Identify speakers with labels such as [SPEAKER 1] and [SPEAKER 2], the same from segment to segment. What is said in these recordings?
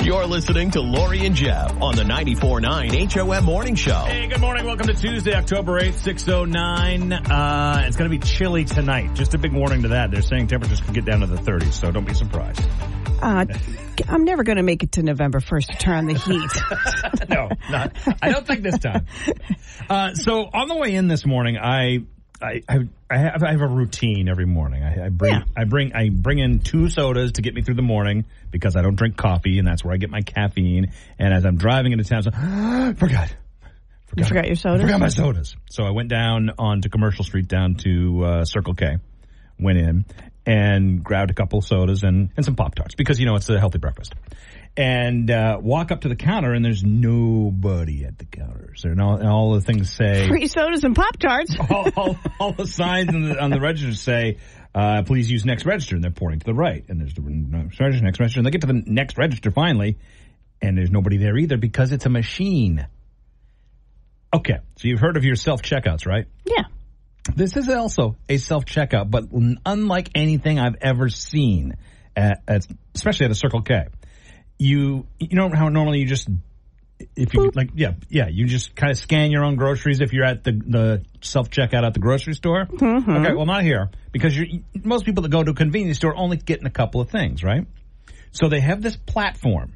[SPEAKER 1] You're listening to Lori and Jeff on the 94.9 HOM Morning Show.
[SPEAKER 2] Hey, good morning. Welcome to Tuesday, October 8th, 6:09. It's going to be chilly tonight. Just a big warning to that. They're saying temperatures could get down to the 30s, so don't be surprised.
[SPEAKER 3] I'm never going to make it to November 1st to turn on the heat.
[SPEAKER 2] No, not. I don't think this time. So on the way in this morning, I have a routine every morning. I bring in 2 sodas to get me through the morning because I don't drink coffee, and that's where I get my caffeine. And as I'm driving into town, I forgot.
[SPEAKER 3] You forgot your sodas?
[SPEAKER 2] I forgot my sodas. So I went down onto Commercial Street down to Circle K, went in and grabbed a couple sodas and some Pop-Tarts because, you know, it's a healthy breakfast. And walk up to the counter, and there's nobody at the counters. And all the things say...
[SPEAKER 3] Free sodas and Pop-Tarts.
[SPEAKER 2] all the signs on the register say, please use next register. And they're pointing to the right. And there's the next register. And they get to the next register finally, and there's nobody there either because it's a machine. Okay, so you've heard of your self-checkouts, right?
[SPEAKER 3] Yeah.
[SPEAKER 2] This is also a self-checkout, but unlike anything I've ever seen, especially at a Circle K. You know how normally you just, if you like, you just kind of scan your own groceries if you're at the self-checkout at the grocery store?
[SPEAKER 3] Mm-hmm.
[SPEAKER 2] Okay, well, not here, because most people that go to a convenience store only getting a couple of things, right? So they have this platform,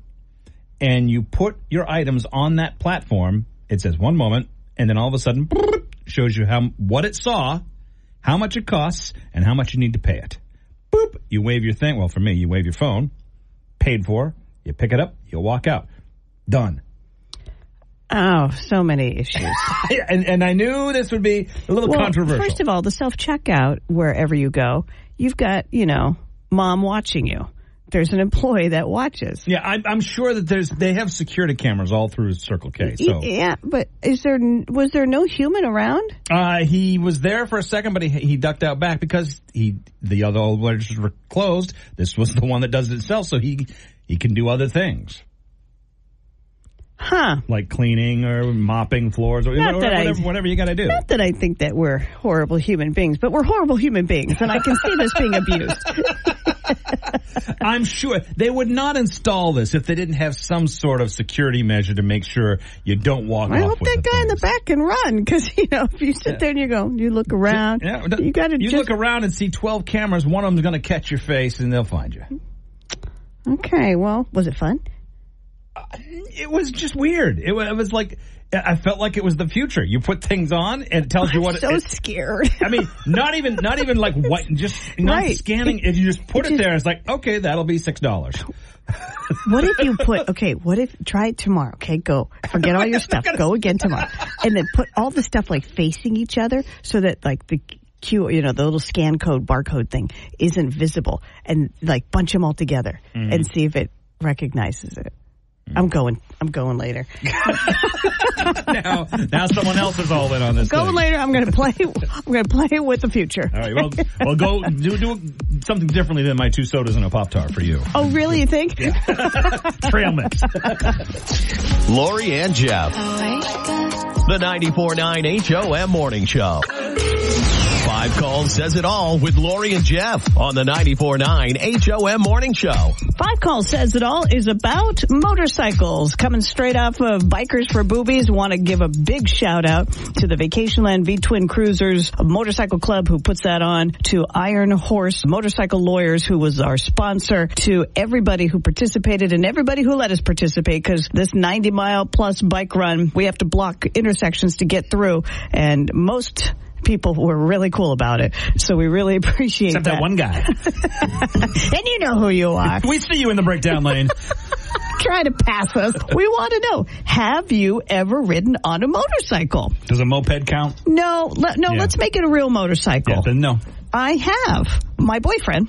[SPEAKER 2] and you put your items on that platform. It says 1 moment, and then all of a sudden, shows you what it saw, how much it costs, and how much you need to pay it. Boop. You wave your thing. Well, for me, you wave your phone. Paid for. You pick it up. You walk out. Done.
[SPEAKER 3] Oh, so many issues.
[SPEAKER 2] and I knew this would be a little controversial.
[SPEAKER 3] First of all, the self-checkout, wherever you go, you've got, mom watching you. There's an employee that watches.
[SPEAKER 2] Yeah, I'm sure that they have security cameras all through Circle K. So.
[SPEAKER 3] Yeah, but was there no human around?
[SPEAKER 2] He was there for a second, but he ducked out back because the other registers were closed. This was the one that does it itself, so he can do other things.
[SPEAKER 3] Huh.
[SPEAKER 2] Like cleaning or mopping floors or whatever you got to do.
[SPEAKER 3] Not that I think that we're horrible human beings, but we're horrible human beings, and I can see this being abused.
[SPEAKER 2] I'm sure they would not install this if they didn't have some sort of security measure to make sure you don't walk off with
[SPEAKER 3] I hope that guy in the back can run, because, if you sit there and you look around, you
[SPEAKER 2] look around and see 12 cameras, one of them's going to catch your face and they'll find you.
[SPEAKER 3] Okay, well, was it fun?
[SPEAKER 2] It was just weird. It was like, I felt like it was the future. You put things on and it tells you what.
[SPEAKER 3] I'm so scared.
[SPEAKER 2] I mean, not even like what, just not right. Scanning. If you just put it there, it's like, okay, that'll be $6.
[SPEAKER 3] What if try it tomorrow? Okay, go. Forget all your stuff. Go again tomorrow. And then put all the stuff like facing each other so that like the the little scan code, barcode thing isn't visible, and like bunch them all together and see if it recognizes it. I'm going later.
[SPEAKER 2] now someone else is all in on this.
[SPEAKER 3] Going later. I'm going to play with the future.
[SPEAKER 2] All right. Well, go do something differently than my 2 sodas and a Pop-Tart for you.
[SPEAKER 3] Oh, really? You think?
[SPEAKER 2] Yeah. Trail mix.
[SPEAKER 1] Lori and Jeff. The 94.9 HOM Morning Show. 5 calls says it all with Lori and Jeff on the 94.9 HOM Morning Show.
[SPEAKER 3] 5 calls says it all is about motorcycles. Coming straight off of Bikers for Boobies, want to give a big shout out to the Vacationland V-Twin Cruisers Motorcycle Club who puts that on, to Iron Horse Motorcycle Lawyers who was our sponsor, to everybody who participated and everybody who let us participate, because this 90-mile plus bike run, we have to block intersections to get through, and most people were really cool about it, so we really appreciate
[SPEAKER 2] Except that one guy.
[SPEAKER 3] And you know who you are.
[SPEAKER 2] We see you in the breakdown lane.
[SPEAKER 3] Try to pass us. We want to know, have you ever ridden on a motorcycle?
[SPEAKER 2] Does a moped count?
[SPEAKER 3] No, let's make it a real motorcycle.
[SPEAKER 2] Yeah, then no.
[SPEAKER 3] I have. My boyfriend,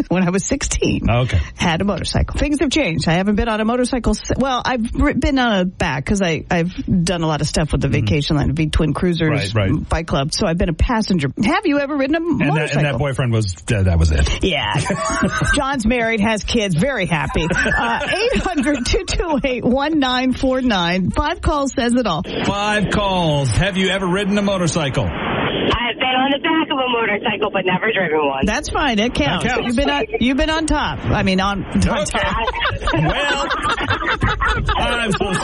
[SPEAKER 3] when I was 16, had a motorcycle. Things have changed. I haven't been on a motorcycle. Well, I've been on a back because I've done a lot of stuff with the Vacationland V-Twin Cruisers Bike Club. So I've been a passenger. Have you ever ridden a motorcycle?
[SPEAKER 2] And that boyfriend was, that was it.
[SPEAKER 3] Yeah. John's married, has kids, very happy. 800-228-1949. 5 calls says it all.
[SPEAKER 2] 5 calls. Have you ever ridden a motorcycle?
[SPEAKER 4] I've been on the back of a motorcycle, but never driven one.
[SPEAKER 3] That's fine. It counts. You've been on top. I mean, on top.
[SPEAKER 2] Well,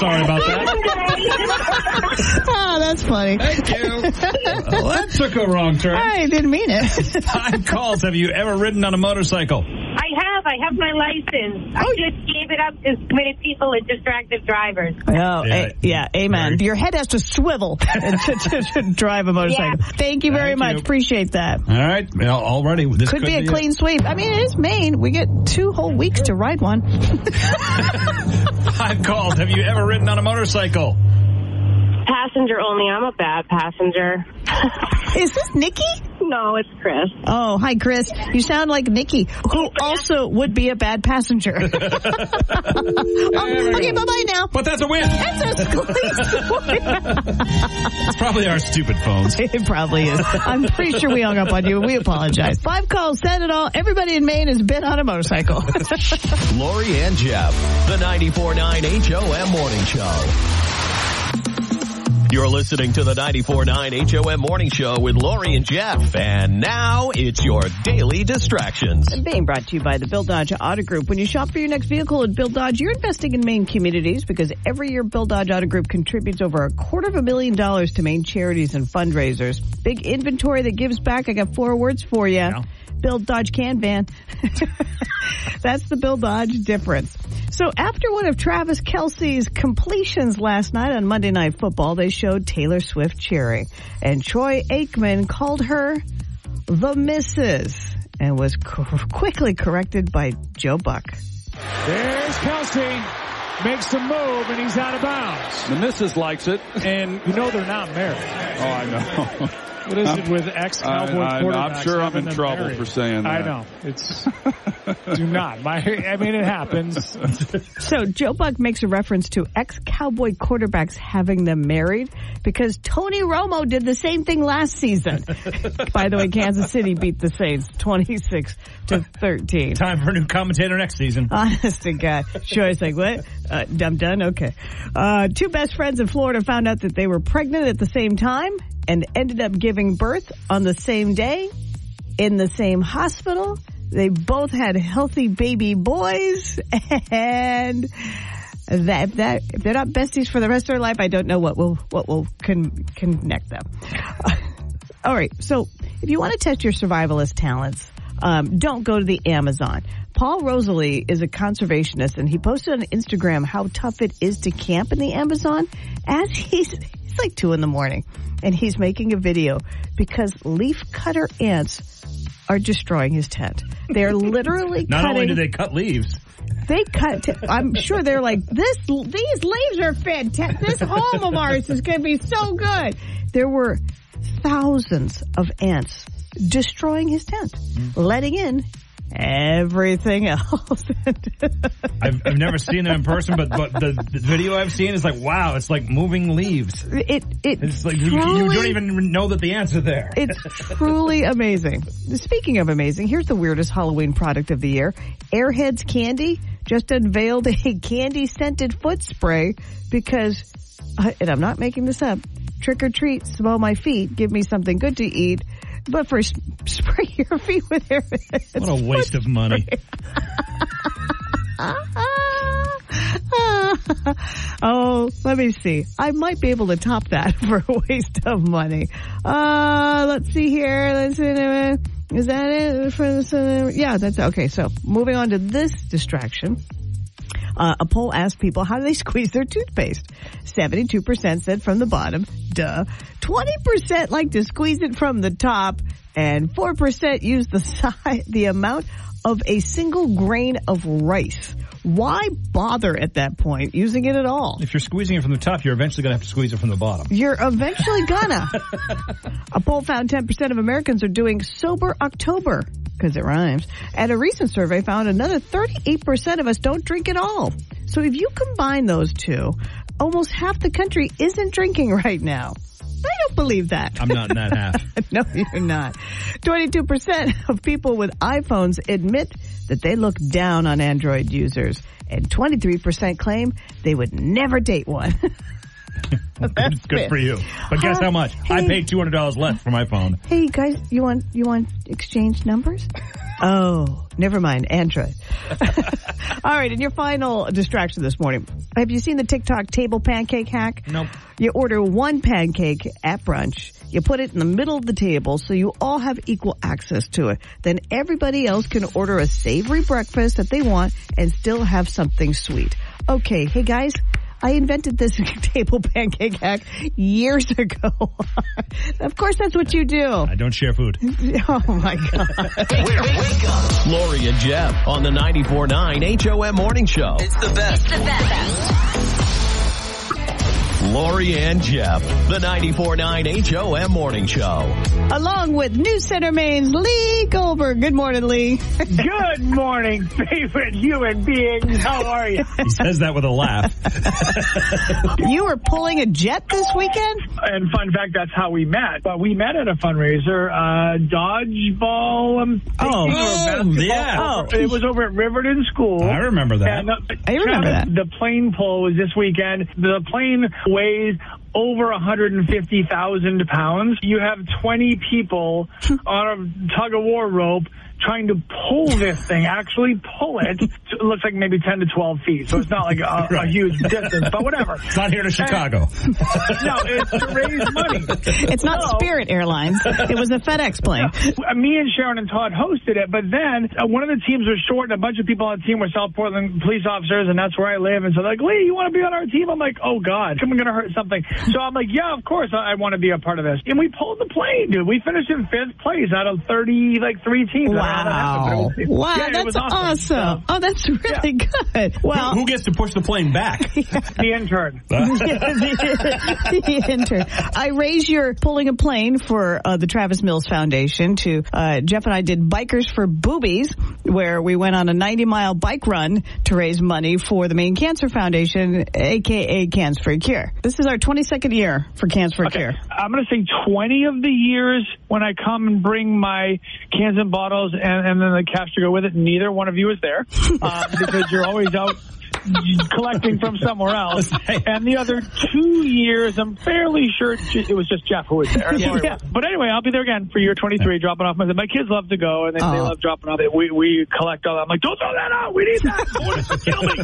[SPEAKER 2] sorry about that.
[SPEAKER 3] Oh, that's funny.
[SPEAKER 2] Thank you. Well, that took a wrong turn.
[SPEAKER 3] I didn't mean it.
[SPEAKER 2] 5 calls. Have you ever ridden on a motorcycle?
[SPEAKER 4] I have my license. I just gave it up to committed people and distracted drivers.
[SPEAKER 3] Oh, amen. Your head has to swivel to drive a motorcycle.
[SPEAKER 4] Yeah.
[SPEAKER 3] Thank you very much. Appreciate that.
[SPEAKER 2] All right. Well, already, this
[SPEAKER 3] could be a clean sweep. I mean, it is Maine. We get 2 whole weeks to ride one.
[SPEAKER 2] 5 calls. Have you ever ridden on a motorcycle?
[SPEAKER 4] Passenger only. I'm a bad passenger.
[SPEAKER 3] Is this Nikki?
[SPEAKER 4] No, it's Chris.
[SPEAKER 3] Oh, hi, Chris. You sound like Nikki, who also would be a bad passenger. Okay, bye-bye now.
[SPEAKER 2] But that's a win.
[SPEAKER 3] That's a clean sweep.
[SPEAKER 2] It's probably our stupid phones.
[SPEAKER 3] It probably is. I'm pretty sure we hung up on you. We apologize. 5 calls, said it all. Everybody in Maine has been on a motorcycle.
[SPEAKER 1] Lori and Jeff, the 94.9 HOM Morning Show. You're listening to the 94.9 HOM Morning Show with Lori and Jeff. And now it's your daily distractions.
[SPEAKER 3] Being brought to you by the Bill Dodge Auto Group. When you shop for your next vehicle at Bill Dodge, you're investing in Maine communities because every year Bill Dodge Auto Group contributes over $250,000 to Maine charities and fundraisers. Big inventory that gives back. I got 4 words for you. Yeah. Bill Dodge can van. That's the Bill Dodge difference. So after one of Travis Kelce's completions last night on Monday Night Football, they showed Taylor Swift cheering. And Troy Aikman called her the Mrs. and was quickly corrected by Joe Buck.
[SPEAKER 5] There's Kelce. Makes the move, and he's out of bounds.
[SPEAKER 6] The missus likes it, and
[SPEAKER 5] you know they're not married.
[SPEAKER 6] Oh, I know.
[SPEAKER 5] What is it with ex-Cowboy quarterbacks?
[SPEAKER 6] I'm sure I'm in trouble
[SPEAKER 5] married?
[SPEAKER 6] for saying that.
[SPEAKER 5] I know. It's do not. I mean, it happens.
[SPEAKER 3] So Joe Buck makes a reference to ex-Cowboy quarterbacks having them married because Tony Romo did the same thing last season. By the way, Kansas City beat the Saints 26-13.
[SPEAKER 2] Time for a new commentator next season.
[SPEAKER 3] Honest to God. Troy's like, what? I'm done? Okay. 2 best friends in Florida found out that they were pregnant at the same time and ended up giving birth on the same day in the same hospital. They both had healthy baby boys, and if they're not besties for the rest of their life, I don't know what will connect them. All right, so if you want to test your survivalist talents, don't go to the Amazon. Paul Rosalie is a conservationist, and he posted on Instagram how tough it is to camp in the Amazon as he's like 2 a.m. and he's making a video because leaf cutter ants are destroying his tent. They're literally
[SPEAKER 2] Not
[SPEAKER 3] cutting.
[SPEAKER 2] only do they cut leaves,
[SPEAKER 3] they cut. I'm sure they're like, these leaves are fantastic. This home of ours is going to be so good. There were thousands of ants destroying his tent, letting in everything else.
[SPEAKER 2] I've never seen them in person, but the video I've seen is like, wow, it's like moving leaves.
[SPEAKER 3] It's
[SPEAKER 2] like
[SPEAKER 3] truly,
[SPEAKER 2] you don't even know that the ants are there.
[SPEAKER 3] It's truly amazing. Speaking of amazing, here's the weirdest Halloween product of the year. Airheads Candy just unveiled a candy-scented foot spray because, and I'm not making this up, trick or treat, smell my feet, give me something good to eat. But first, spray your feet with Airheads.
[SPEAKER 2] What a waste of money.
[SPEAKER 3] Oh, let me see. I might be able to top that for a waste of money. Let's see here. Let's see. Is that it? Yeah, that's okay. So moving on to this distraction. A poll asked people how do they squeeze their toothpaste. 72% said from the bottom. Duh. 20% like to squeeze it from the top, and 4% use the amount of a single grain of rice. Why bother at that point using it at all?
[SPEAKER 2] If you're squeezing it from the top, you're eventually going to have to squeeze it from the bottom.
[SPEAKER 3] You're eventually gonna. A poll found 10% of Americans are doing Sober October, because it rhymes. And a recent survey found another 38% of us don't drink at all. So if you combine those two, almost half the country isn't drinking right now. I don't believe that.
[SPEAKER 2] I'm not in that half.
[SPEAKER 3] No, you're not. 22% of people with iPhones admit that they look down on Android users. And 23% claim they would never date one.
[SPEAKER 2] Good for you. But guess how much?
[SPEAKER 3] Hey,
[SPEAKER 2] I paid $200 less for my phone.
[SPEAKER 3] Hey guys, you want exchange numbers? Oh, never mind. Android. All right, and your final distraction this morning. Have you seen the TikTok table pancake hack?
[SPEAKER 2] Nope.
[SPEAKER 3] You order one pancake at brunch. You put it in the middle of the table so you all have equal access to it. Then everybody else can order a savory breakfast that they want and still have something sweet. Okay, hey guys, I invented this table pancake hack years ago. Of course, that's what you do.
[SPEAKER 2] I don't share food.
[SPEAKER 3] Oh, my God.
[SPEAKER 1] Wake up. Lori and Jeff on the 94.9 HOM Morning Show.
[SPEAKER 7] It's the best.
[SPEAKER 8] It's the best.
[SPEAKER 1] Lori and Jeff, the 94.9 HOM Morning Show.
[SPEAKER 3] Along with News Center Maine's Lee Goldberg. Good morning, Lee.
[SPEAKER 9] Good morning, favorite human beings. How are you?
[SPEAKER 2] He says that with a laugh.
[SPEAKER 3] You were pulling a jet this weekend?
[SPEAKER 9] And fun fact, that's how we met. But we met at a fundraiser, dodgeball.
[SPEAKER 2] Yeah.
[SPEAKER 9] It was over at Riverton School.
[SPEAKER 2] I remember that.
[SPEAKER 9] And,
[SPEAKER 3] I remember that.
[SPEAKER 9] The plane pull was this weekend. The plane weighs over 150,000 pounds. You have 20 people on a tug-of-war rope trying to pull this thing, actually pull it. It looks like maybe 10 to 12 feet, so it's not like a huge distance, but whatever.
[SPEAKER 2] It's not here to Chicago.
[SPEAKER 9] No, it's to raise money.
[SPEAKER 3] It's not Spirit Airlines. It was a FedEx plane.
[SPEAKER 9] Me and Sharon and Todd hosted it, but then one of the teams was short, and a bunch of people on the team were South Portland police officers, and that's where I live. And so they're like, Lee, you want to be on our team? I'm like, oh, God, I'm going to hurt something. So I'm like, yeah, of course, I want to be a part of this. And we pulled the plane, dude. We finished in 5th place out of 3ree teams.
[SPEAKER 3] Wow. Wow,
[SPEAKER 9] yeah,
[SPEAKER 3] that's awesome. Oh, that's really good. Well,
[SPEAKER 2] Who gets to push the plane back?
[SPEAKER 9] The intern.
[SPEAKER 3] The intern. I raised your pulling a plane for the Travis Mills Foundation to Jeff and I did Bikers for Boobies, where we went on a 90-mile bike run to raise money for the Maine Cancer Foundation, a.k.a. Cans for a Cure. This is our 22nd year for Cans for a Cure.
[SPEAKER 9] I'm going to say 20 of the years when I come and bring my cans and bottles and then the cash to go with it, neither one of you is there because you're always out collecting from somewhere else. And the other 2 years, I'm fairly sure it was just Jeff who was there. Yeah. But anyway, I'll be there again for year 23, dropping off. My kids love to go, and they love dropping off. We collect all that. I'm like, don't throw that out. We need that. Kill me.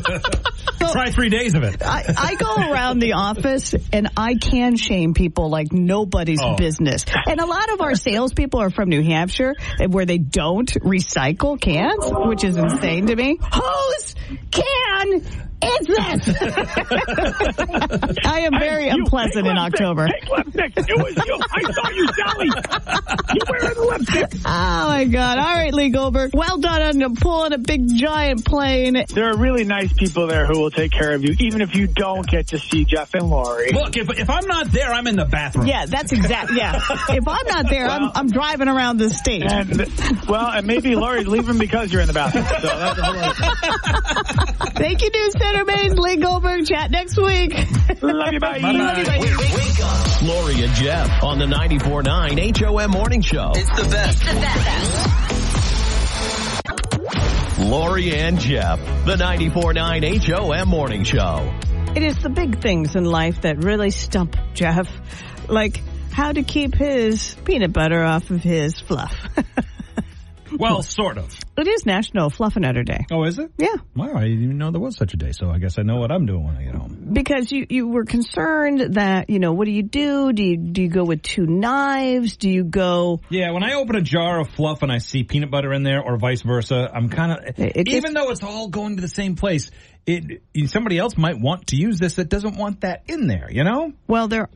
[SPEAKER 2] Try 3 days of it.
[SPEAKER 3] I go around the office, and I can shame people like nobody's business. And a lot of our salespeople are from New Hampshire, where they don't recycle cans, which is insane to me. Whose can is this? I am very unpleasant in October.
[SPEAKER 9] Take lipstick. It was you. I saw you, Sally. You wearing the lipstick.
[SPEAKER 3] Oh, my God. All right, Lee Goldberg. Well done on pulling a big, giant plane.
[SPEAKER 9] There are really nice people there who will take care of you, even if you don't get to see Jeff and Lori.
[SPEAKER 2] Look, if I'm not there, I'm in the bathroom.
[SPEAKER 3] Yeah, that's exactly. Yeah. If I'm not there, I'm driving around the state.
[SPEAKER 9] And maybe Lori's leaving because you're in the bathroom. So that's a whole other.
[SPEAKER 3] Thank you, News Center Maine's Lee Goldberg. Chat next week.
[SPEAKER 9] Love you, bye.
[SPEAKER 3] Love you, bye.
[SPEAKER 1] Wake up. Lori and Jeff on the 94.9 HOM Morning Show.
[SPEAKER 7] It's the best.
[SPEAKER 8] It's the best.
[SPEAKER 1] Lori and Jeff, the 94.9 HOM Morning Show.
[SPEAKER 3] It is the big things in life that really stump Jeff. Like how to keep his peanut butter off of his fluff.
[SPEAKER 2] Well, sort of.
[SPEAKER 3] It is National Fluffernutter Day.
[SPEAKER 2] Oh, is it?
[SPEAKER 3] Yeah.
[SPEAKER 2] Wow, I didn't even know there was such a day, so I guess I know what I'm doing when I get home.
[SPEAKER 3] Because you were concerned that, what do you do? Do you go with 2 knives? Do you go...
[SPEAKER 2] Yeah, when I open a jar of fluff and I see peanut butter in there or vice versa, I'm kind of... Even though it's all going to the same place, somebody else might want to use this that doesn't want that in there, Well, there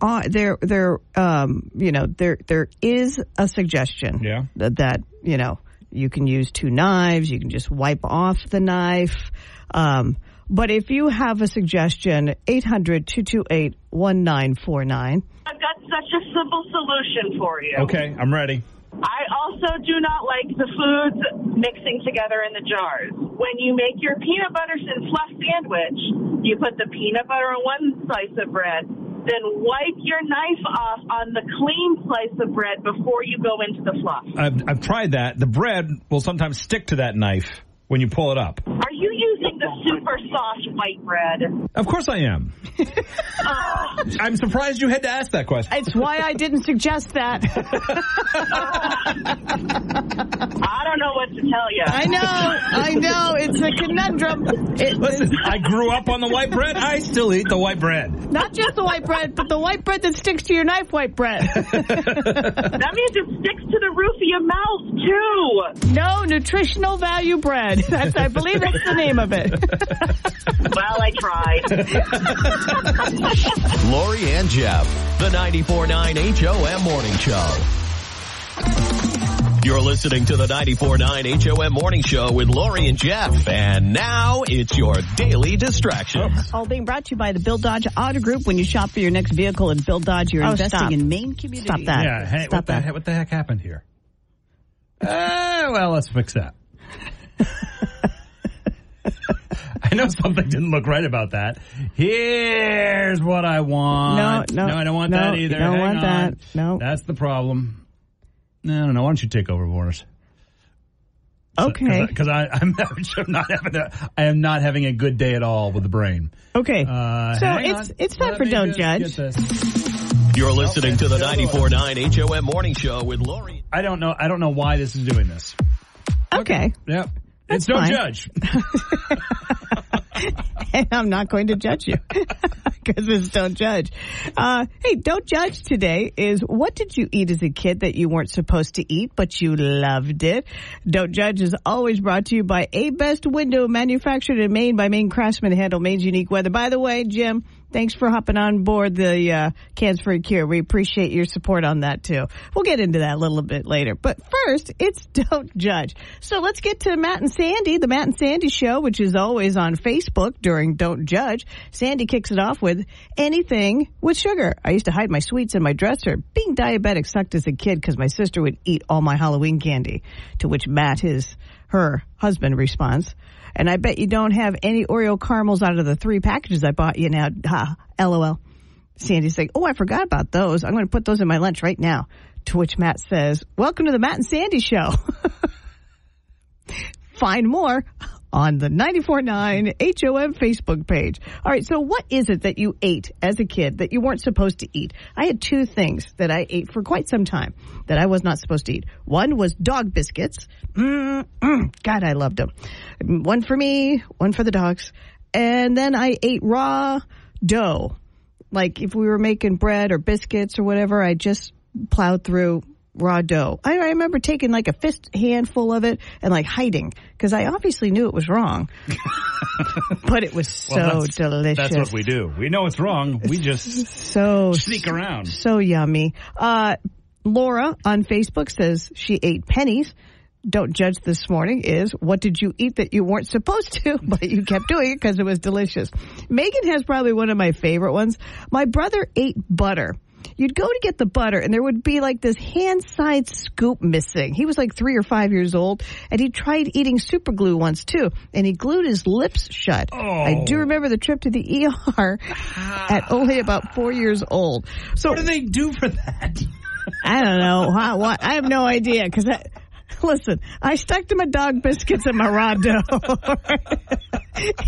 [SPEAKER 2] is a suggestion. Yeah.
[SPEAKER 3] That you can use 2 knives. You can just wipe off the knife. But if you have a suggestion, 800-228-1949.
[SPEAKER 4] I've got such a simple solution for you.
[SPEAKER 2] Okay, I'm ready.
[SPEAKER 4] I also do not like the foods mixing together in the jars. When you make your peanut butter and fluff sandwich, you put the peanut butter on one slice of bread, then wipe your knife off on the clean slice of bread before you go into the fluff.
[SPEAKER 2] I've tried that. The bread will sometimes stick to that knife when you pull it up.
[SPEAKER 4] Are you using like the super soft white bread.
[SPEAKER 2] Of course I am. I'm surprised you had to ask that question.
[SPEAKER 3] It's why I didn't suggest that.
[SPEAKER 4] I don't know what to tell you.
[SPEAKER 3] I know. It's a conundrum.
[SPEAKER 2] Listen, I grew up on the white bread. I still eat the white bread.
[SPEAKER 3] Not just the white bread, but the white bread that sticks to your knife white bread.
[SPEAKER 4] That means it sticks to the roof of your mouth, too.
[SPEAKER 3] No, nutritional value bread. I believe that's the name of it.
[SPEAKER 4] Well, I tried.
[SPEAKER 1] Lori and Jeff, the 94.9 HOM Morning Show. You're listening to the 94.9 HOM Morning Show with Lori and Jeff. And now it's your daily distraction.
[SPEAKER 3] All being brought to you by the Bill Dodge Auto Group. When you shop for your next vehicle in Bill Dodge, you're investing in Maine community.
[SPEAKER 2] Stop that. Yeah, hey, what the heck happened here? Well, let's fix that. I know something didn't look right about that. Here's what I want. No, I don't want that either.
[SPEAKER 3] You don't want that. No.
[SPEAKER 2] That's the problem. No. Why don't you take over, Warners?
[SPEAKER 3] Okay.
[SPEAKER 2] Because I am not having a good day at all with the brain.
[SPEAKER 3] Okay. So it's time for Don't Judge.
[SPEAKER 1] You're listening to the 94.9 HOM Morning Show with Lori.
[SPEAKER 2] I don't know why this is doing this.
[SPEAKER 3] Okay.
[SPEAKER 2] Yep. It's Don't Judge.
[SPEAKER 3] And I'm not going to judge you because it's Don't Judge. Hey, Don't Judge today is what did you eat as a kid that you weren't supposed to eat, but you loved it? Don't Judge is always brought to you by A Best Window, manufactured in Maine by Maine craftsmen to handle Maine's unique weather. By the way, Jim, thanks for hopping on board the Cans Free Cure. We appreciate your support on that, too. We'll get into that a little bit later. But first, it's Don't Judge. So let's get to Matt and Sandy, the Matt and Sandy Show, which is always on Facebook during Don't Judge. Sandy kicks it off with anything with sugar. I used to hide my sweets in my dresser. Being diabetic sucked as a kid because my sister would eat all my Halloween candy, to which Matt, her husband, responds, and I bet you don't have any Oreo caramels out of the 3 packages I bought you now. Ha, LOL. Sandy's like, oh, I forgot about those. I'm going to put those in my lunch right now. To which Matt says, welcome to the Matt and Sandy Show. Find more on the 94.9 HOM Facebook page. All right, so what is it that you ate as a kid that you weren't supposed to eat? I had 2 things that I ate for quite some time that I was not supposed to eat. One was dog biscuits. God, I loved them. One for me, one for the dogs. And then I ate raw dough. Like if we were making bread or biscuits or whatever, I just plowed through raw dough. I remember taking like a fist handful of it and like hiding because I obviously knew it was wrong. But it was so delicious.
[SPEAKER 2] That's what we do. We know it's wrong. We just sneak around.
[SPEAKER 3] So yummy. Laura on Facebook says she ate pennies. Don't Judge this morning is what did you eat that you weren't supposed to, but you kept doing it because it was delicious. Megan has probably one of my favorite ones. My brother ate butter. You'd go to get the butter, and there would be like this hand-sized scoop missing. He was like 3 or 5 years old, and he tried eating super glue once, too, and he glued his lips shut. Oh. I do remember the trip to the ER at only about 4 years old. So
[SPEAKER 2] what do they do for that?
[SPEAKER 3] I don't know. What? I have no idea, because listen, I stuck to my dog biscuits and my raw dough.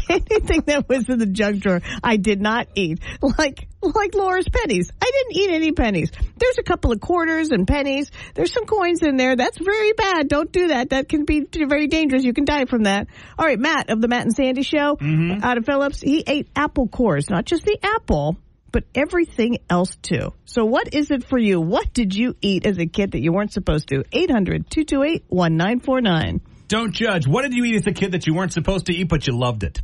[SPEAKER 3] Anything that was in the junk drawer, I did not eat. Like Laura's pennies. I didn't eat any pennies. There's a couple of quarters and pennies. There's some coins in there. That's very bad. Don't do that. That can be very dangerous. You can die from that. All right, Matt of the Matt and Sandy Show out of Phillips, he ate apple cores. Not just the apple, but everything else, too. So what is it for you? What did you eat as a kid that you weren't supposed to? 800-228-1949.
[SPEAKER 2] Don't Judge. What did you eat as a kid that you weren't supposed to eat, but you loved it?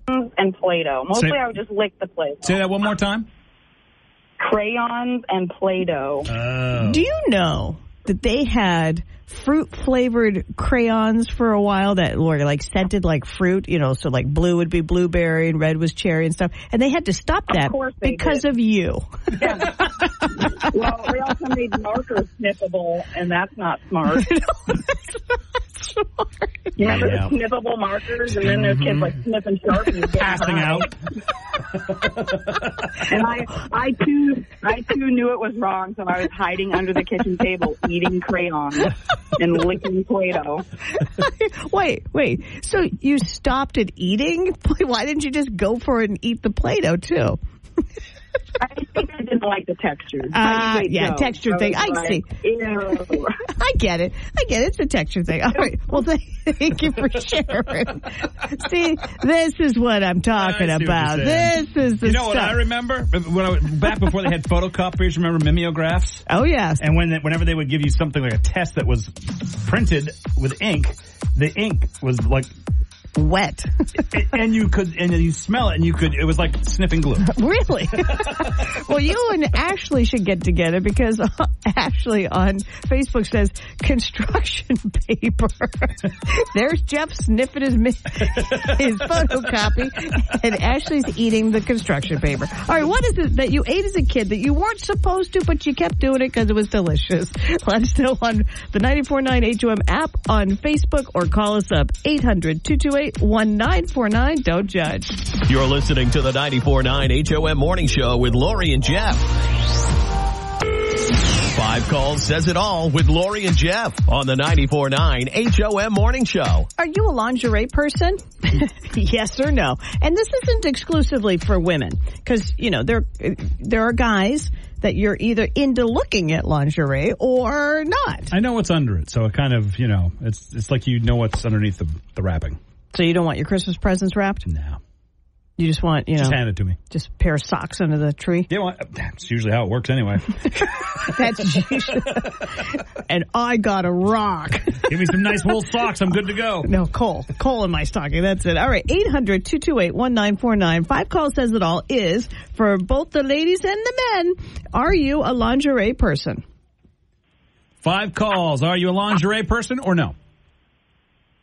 [SPEAKER 4] And Play-Doh. Mostly I would just lick the Play-Doh.
[SPEAKER 2] Say that one more time.
[SPEAKER 4] Crayons and Play-Doh.
[SPEAKER 3] Do you know that they had fruit-flavored crayons for a while that were like scented like fruit, you know, so like blue would be blueberry and red was cherry and stuff. And they had to stop that because of you.
[SPEAKER 4] Yeah. Well, we also made markers sniffable, and that's not smart.
[SPEAKER 3] No, that's not
[SPEAKER 4] You remember the sniffable markers, and then there's kids like sniffing Sharpies.
[SPEAKER 2] Passing out.
[SPEAKER 4] And I too knew it was wrong, so I was hiding under the kitchen table, eating crayons and licking Play-Doh.
[SPEAKER 3] Wait. So you stopped at eating? Why didn't you just go for it and eat the Play-Doh too?
[SPEAKER 4] I think I didn't like the texture.
[SPEAKER 3] Texture thing. I see.
[SPEAKER 4] Ew.
[SPEAKER 3] I get it. It's a texture thing. All right. Well, thank you for sharing. See, this is what I'm talking about. This is the stuff.
[SPEAKER 2] What I remember? Back before they had photocopiers, remember mimeographs?
[SPEAKER 3] Oh, yes.
[SPEAKER 2] And whenever they would give you something like a test that was printed with ink, the ink was like
[SPEAKER 3] wet.
[SPEAKER 2] and you smell it, and it was like sniffing glue.
[SPEAKER 3] Really? Well, you and Ashley should get together, because Ashley on Facebook says construction paper. There's Jeff sniffing his photocopy, and Ashley's eating the construction paper. All right, what is it that you ate as a kid that you weren't supposed to, but you kept doing it because it was delicious? Let us know on the 94.9 HOM app, on Facebook, or call us up 800-228-1949. Don't judge.
[SPEAKER 1] You're listening to the 94.9 HOM Morning Show with Lori and Jeff. 5 calls says it all with Lori and Jeff on the 94.9 HOM Morning Show.
[SPEAKER 3] Are you a lingerie person? Yes or no? And this isn't exclusively for women, because, there are guys that you're either into looking at lingerie or not.
[SPEAKER 2] I know what's under it, so it kind of, it's like what's underneath the wrapping.
[SPEAKER 3] So you don't want your Christmas presents wrapped?
[SPEAKER 2] No.
[SPEAKER 3] You just want,
[SPEAKER 2] just hand it to me.
[SPEAKER 3] Just a pair of socks under the tree?
[SPEAKER 2] Yeah, that's usually how it works anyway.
[SPEAKER 3] That's usually. And I got a rock.
[SPEAKER 2] Give me some nice wool socks. I'm good to go.
[SPEAKER 3] No, coal in my stocking. That's it. All right, 800-228-1949. 5 calls says it all is for both the ladies and the men. Are you a lingerie person?
[SPEAKER 2] 5 calls. Are you a lingerie person or no?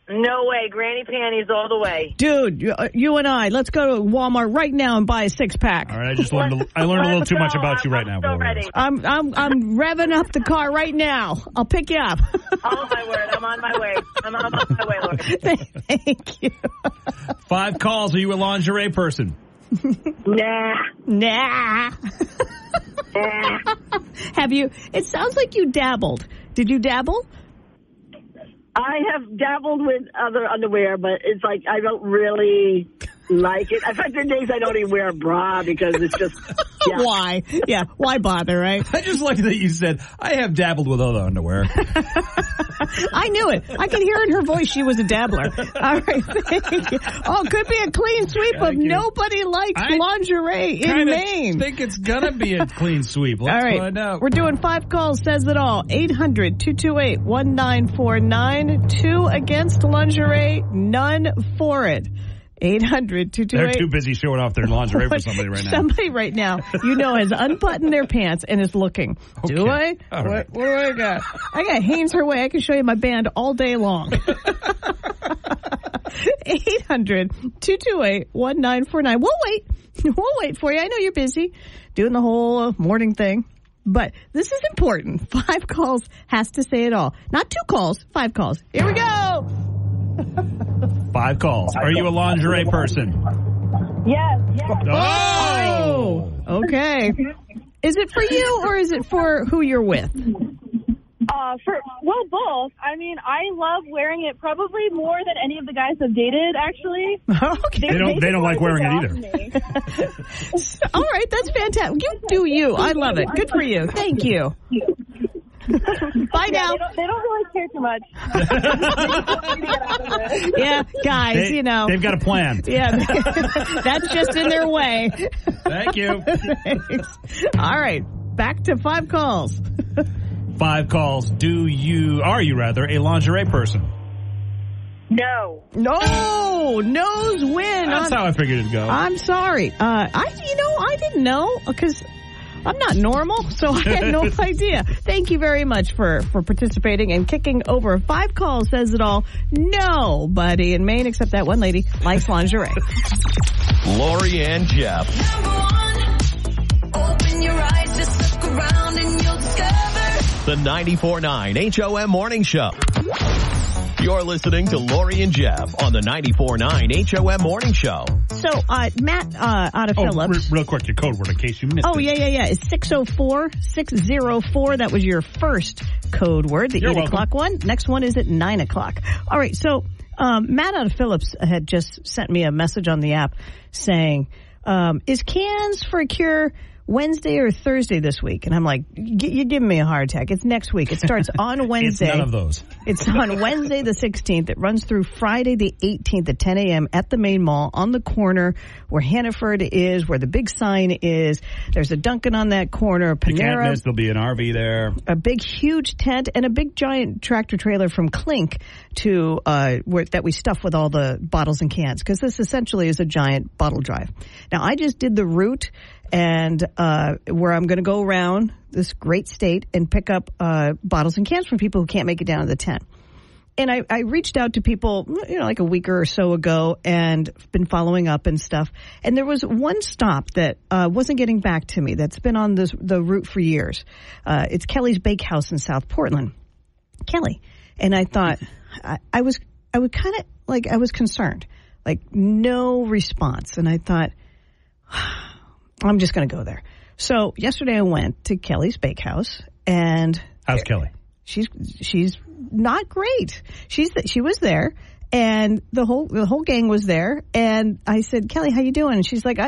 [SPEAKER 4] No way. Granny panties all the way.
[SPEAKER 3] Dude, you and I, let's go to Walmart right now and buy a 6-pack.
[SPEAKER 2] All right, I learned a little too much about you right now.
[SPEAKER 4] So ready.
[SPEAKER 3] I'm revving up the car right now. I'll pick you up.
[SPEAKER 4] Oh, my word. I'm on my way. Lord.
[SPEAKER 3] Thank you.
[SPEAKER 2] 5 calls. Are you a lingerie person?
[SPEAKER 4] Nah.
[SPEAKER 3] Have you? It sounds like you dabbled. Did you dabble?
[SPEAKER 4] I have dabbled with other underwear, but it's like I don't really like it. In fact, there are days I don't even wear a bra because it's just... Yeah.
[SPEAKER 3] Why? Yeah, why bother, right?
[SPEAKER 2] I just like that you said, I have dabbled with other underwear.
[SPEAKER 3] I knew it. I could hear in her voice she was a dabbler. All right, thank you. Oh, could be a clean sweep of nobody likes lingerie in Maine.
[SPEAKER 2] I think it's going to be a clean sweep. Let's find out.
[SPEAKER 3] We're doing 5 calls, says it all. 800-228-1949. 2 against lingerie, none for it. 800-228.
[SPEAKER 2] They're too busy showing off their lingerie for somebody right now.
[SPEAKER 3] Somebody right now, has unbuttoned their pants and is looking. Okay. Do I?
[SPEAKER 2] Right.
[SPEAKER 3] What do I got? I got Hanes Her Way. I can show you my band all day long. 800-228-1949. We'll wait for you. I know you're busy doing the whole morning thing. But this is important. 5 calls has to say it all. Not 2 calls, 5 calls. Here we go.
[SPEAKER 2] 5 calls. Are you a lingerie person?
[SPEAKER 4] Yes.
[SPEAKER 3] Oh! Okay. Is it for you or is it for who you're with?
[SPEAKER 7] Both. I mean, I love wearing it probably more than any of the guys I've dated, actually.
[SPEAKER 3] Okay.
[SPEAKER 2] They don't like wearing it either.
[SPEAKER 3] All right, that's fantastic. You do you. I love it. Good for you. Thank you. Bye now.
[SPEAKER 7] They don't really care too much.
[SPEAKER 3] Yeah, guys,
[SPEAKER 2] They've got a plan.
[SPEAKER 3] Yeah, that's just in their way.
[SPEAKER 2] Thank you.
[SPEAKER 3] Thanks. All right, back to 5 calls.
[SPEAKER 2] 5 calls. Are you a lingerie person?
[SPEAKER 4] No.
[SPEAKER 3] No's win.
[SPEAKER 2] That's how I figured it'd go.
[SPEAKER 3] I'm sorry. I didn't know because I'm not normal, so I had no idea. Thank you very much for participating and kicking over. 5 calls says it all. Nobody in Maine except that one lady likes lingerie.
[SPEAKER 1] Lori and Jeff.
[SPEAKER 8] Open your eyes, just look around and you'll discover
[SPEAKER 1] The 94.9 HOM Morning Show. You're listening to Lori and Jeff on the 94.9 HOM Morning Show.
[SPEAKER 3] So, Matt, out of Phillips.
[SPEAKER 2] Real quick, your code word in case you missed it.
[SPEAKER 3] Oh, yeah. It's 604-604. That was your first code word, the 8 o'clock one. Next one is at 9 o'clock. All right, so Matt out of Phillips had just sent me a message on the app saying, is Cans for a Cure Wednesday or Thursday this week? And I'm like, you're giving me a heart attack. It's next week. It starts on Wednesday.
[SPEAKER 2] It's none of those.
[SPEAKER 3] It's on Wednesday the 16th. It runs through Friday the 18th at 10 a.m. at the main mall on the corner where Hannaford is, where the big sign is. There's a Dunkin' on that corner, Panera.
[SPEAKER 2] You can't miss. There'll be an RV there.
[SPEAKER 3] A big, huge tent and a big, giant tractor trailer from Clink that we stuff with all the bottles and cans, because this essentially is a giant bottle drive. Now, I just did the route and where I'm going to go around this great state and pick up bottles and cans from people who can't make it down to the tent. And I reached out to people, like a week or so ago, and been following up and stuff. And there was one stop that wasn't getting back to me that's been on the route for years. It's Kelly's Bakehouse in South Portland. Kelly. And I thought, I was concerned. Like, no response. And I thought, I'm just going to go there. So yesterday I went to Kelly's Bakehouse, and
[SPEAKER 2] how's Kelly?
[SPEAKER 3] She's not great. She was there, and the whole gang was there. And I said, Kelly, how you doing? And she's like,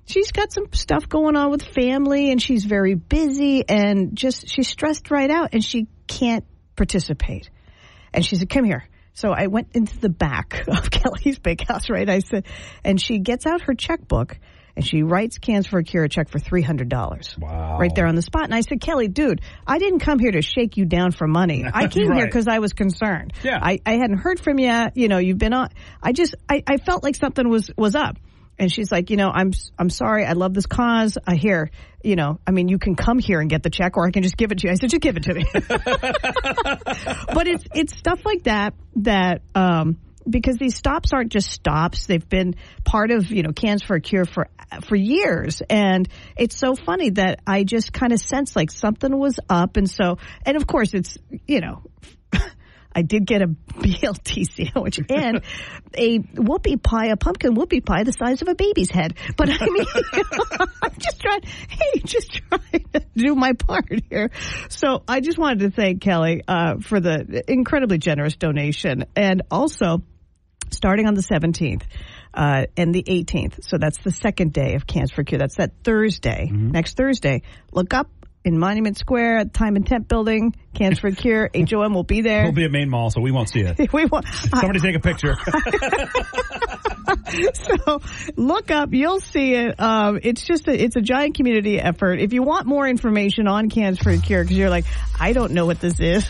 [SPEAKER 3] she's got some stuff going on with family, and she's very busy, and she's stressed right out, and she can't participate. And she said, come here. So I went into the back of Kelly's Bakehouse, right? I said, and she gets out her checkbook, and she writes Cans for a Cure a check for $300.
[SPEAKER 2] Wow.
[SPEAKER 3] Right there on the spot. And I said, Kelly, dude, I didn't come here to shake you down for money. I came here because I was concerned.
[SPEAKER 2] Yeah.
[SPEAKER 3] I hadn't heard from you. You've been on. I felt like something was up. And she's like, I'm sorry. I love this cause. I hear, you can come here and get the check, or I can just give it to you. I said, just give it to me. But it's stuff like that, because these stops aren't just stops. They've been part of, Cans for a Cure for years. And it's so funny that I just kind of sensed like something was up. And of course it's, I did get a BLT sandwich and a pumpkin whoopie pie the size of a baby's head. But I mean, I'm just trying to do my part here. So I just wanted to thank Kelly for the incredibly generous donation. And also, starting on the 17th and the 18th, so that's the second day of Cans for a Cure. That's that Thursday, next Thursday. Look up in Monument Square at the Time and Tent Building, Cans for a Cure. HOM will be there.
[SPEAKER 2] We'll be at Main Mall, so we won't see it. Somebody take a picture.
[SPEAKER 3] So look up, you'll see it. It's a giant community effort. If you want more information on Cans for a Cure, because you're like, I don't know what this is,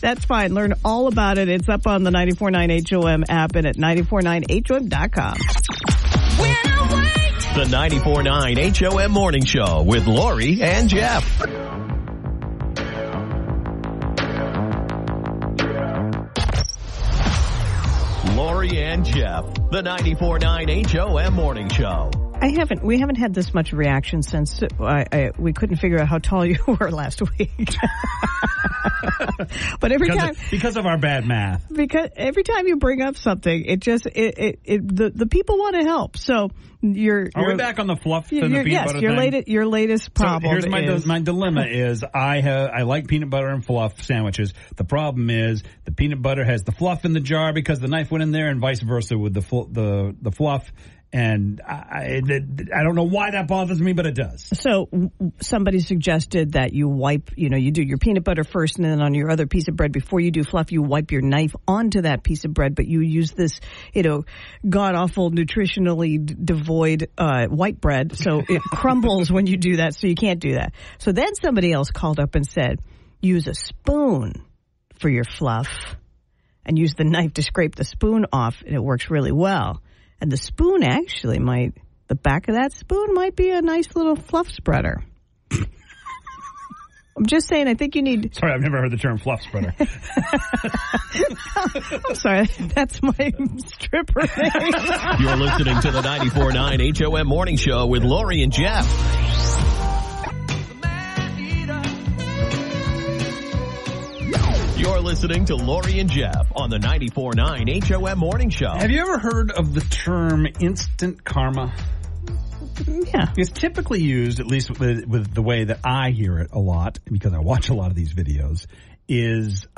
[SPEAKER 3] that's fine. Learn all about it. It's up on the 94.9 HOM app and at 94.9HOM.com.
[SPEAKER 1] The 94.9 HOM Morning Show with Lori and Jeff. Lori and Jeff, the 94.9 HOM Morning Show.
[SPEAKER 3] We haven't had this much reaction since we couldn't figure out how tall you were last week. But
[SPEAKER 2] because of our bad math.
[SPEAKER 3] Because every time you bring up something, the people want to help. So are we
[SPEAKER 2] back on the fluff and the peanut butter thing?
[SPEAKER 3] Your latest problem.
[SPEAKER 2] So here's my dilemma is I like peanut butter and fluff sandwiches. The problem is the peanut butter has the fluff in the jar because the knife went in there, and vice versa with the fluff. And I don't know why that bothers me, but it does.
[SPEAKER 3] So somebody suggested that you wipe, you do your peanut butter first, and then on your other piece of bread, before you do fluff, you wipe your knife onto that piece of bread, but you use this, god-awful, nutritionally devoid white bread, so it crumbles when you do that, so you can't do that. So then somebody else called up and said, use a spoon for your fluff, and use the knife to scrape the spoon off, and it works really well. And the spoon actually the back of that spoon might be a nice little fluff spreader. I'm just saying, I think you need...
[SPEAKER 2] Sorry, I've never heard the term fluff spreader.
[SPEAKER 3] I'm sorry, that's my stripper name.
[SPEAKER 1] You're listening to the 94.9 HOM Morning Show with Lori and Jeff. You're You're listening to Lori and Jeff on the 94.9 HOM Morning Show.
[SPEAKER 2] Have you ever heard of the term instant karma?
[SPEAKER 3] Yeah.
[SPEAKER 2] It's typically used, at least with the way that I hear it a lot, because I watch a lot of these videos, is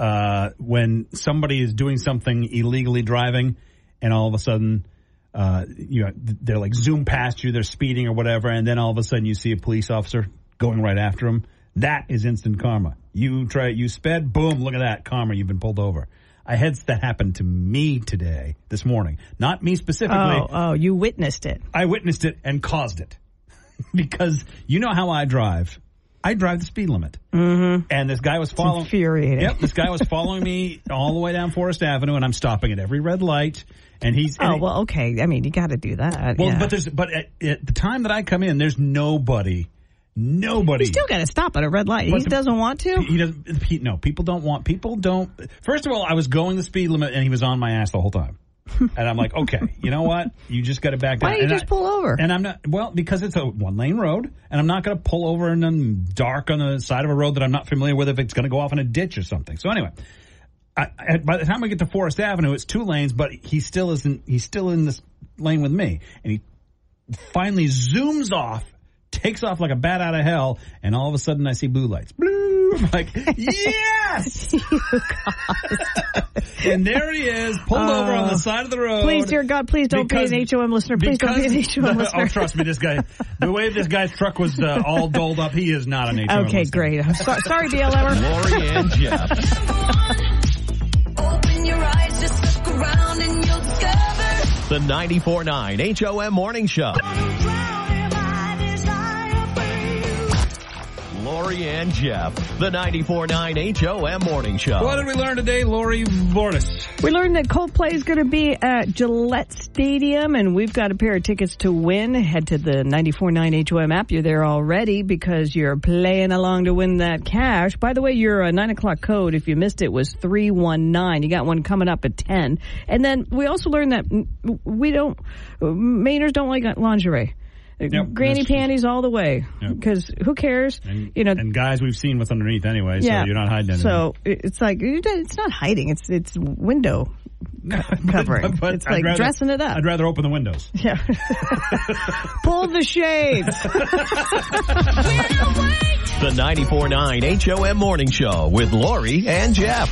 [SPEAKER 2] when somebody is doing something illegally driving and all of a sudden they're like zoom past you, they're speeding or whatever, and then all of a sudden you see a police officer going right after them. That is instant karma. You sped, boom, look at that, karma, you've been pulled over. I had that happen to me this morning. Not me specifically.
[SPEAKER 3] Oh, you witnessed it.
[SPEAKER 2] I witnessed it and caused it. Because you know how I drive. I drive the speed limit.
[SPEAKER 3] Mm-hmm.
[SPEAKER 2] And this guy was following.
[SPEAKER 3] It's infuriating.
[SPEAKER 2] Yep, this guy was following me all the way down Forest Avenue, and I'm stopping at every red light. And he's.
[SPEAKER 3] Well, okay. I mean, you got to do that.
[SPEAKER 2] Well,
[SPEAKER 3] yeah.
[SPEAKER 2] but at the time that I come in, there's nobody.
[SPEAKER 3] You still got to stop at a red light. He doesn't want to?
[SPEAKER 2] He doesn't. No, people don't. First of all, I was going the speed limit, and he was on my ass the whole time. And I'm like, okay, you know what? You just got to back down.
[SPEAKER 3] Why don't you just pull over?
[SPEAKER 2] And I'm not, because it's a one-lane road, and I'm not going to pull over in the dark on the side of a road that I'm not familiar with if it's going to go off in a ditch or something. So anyway, by the time I get to Forest Avenue, it's 2 lanes, but he's still in this lane with me. And he finally zooms off, takes off like a bat out of hell, and all of a sudden I see blue lights. Blue! I'm like, yes! And there he is, pulled over on the side of the road.
[SPEAKER 3] Please, dear God, please don't be an HOM listener. Please don't be an HOM listener.
[SPEAKER 2] Oh, trust me, this guy, the way this guy's truck was all dolled up, he is not an HOM
[SPEAKER 3] listener. Okay, great. I'm sorry, BLMer.
[SPEAKER 1] Lori and Jeff.
[SPEAKER 8] Open your eyes, just look around and you'll discover
[SPEAKER 1] the 94.9 HOM Morning Show. Lori and Jeff, the 94.9 HOM Morning Show.
[SPEAKER 2] What did we learn today, Lori Bortis?
[SPEAKER 3] We learned that Coldplay is going to be at Gillette Stadium, and we've got a pair of tickets to win. Head to the 94.9 HOM app. You're there already because you're playing along to win that cash. By the way, your 9 o'clock code, if you missed it, was 319. You got one coming up at 10. And then we also learned that Mainers don't like lingerie. Yep, granny panties all the way, because who cares?
[SPEAKER 2] And guys we've seen what's underneath anyway, so you're not hiding anything.
[SPEAKER 3] So it's like, it's not hiding, it's window covering. But it's like dressing it up.
[SPEAKER 2] I'd rather open the windows.
[SPEAKER 3] Yeah. Pull the shades.
[SPEAKER 1] The 94.9 HOM Morning Show with Lori and Jeff.